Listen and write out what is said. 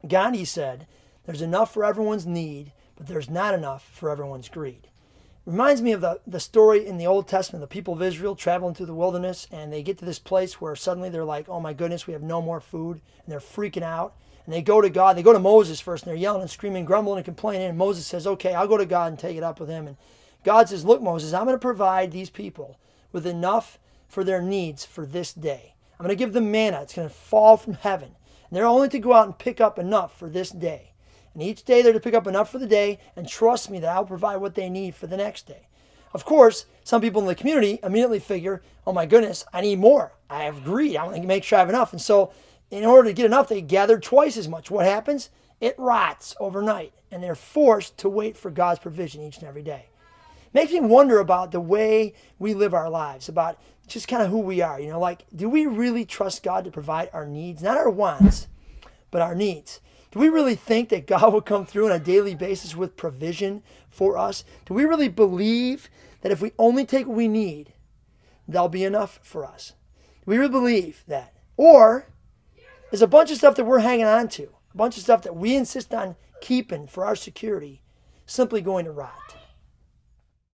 Gandhi said, there's enough for everyone's need, but there's not enough for everyone's greed. Reminds me of the story in the Old Testament, the people of Israel traveling through the wilderness, and they get to this place where suddenly they're like, oh my goodness, we have no more food, and they're freaking out. And they go to God, they go to Moses first, and they're yelling and screaming, grumbling and complaining, and Moses says, okay, I'll go to God and take it up with him. And God says, look, Moses, I'm going to provide these people with enough for their needs for this day. I'm going to give them manna. It's going to fall from heaven. And they're only to go out and pick up enough for this day. And each day they're to pick up enough for the day, and trust me that I'll provide what they need for the next day. Of course, some people in the community immediately figure, oh my goodness, I need more. I have greed. I want to make sure I have enough. And so in order to get enough, they gather twice as much. What happens? It rots overnight, and they're forced to wait for God's provision each and every day. Makes me wonder about the way we live our lives, about just kind of who we are. Like, do we really trust God to provide our needs? Not our wants, but our needs. Do we really think that God will come through on a daily basis with provision for us? Do we really believe that if we only take what we need, that'll be enough for us? Do we really believe that? Or is a bunch of stuff that we're hanging on to, a bunch of stuff that we insist on keeping for our security, simply going to rot?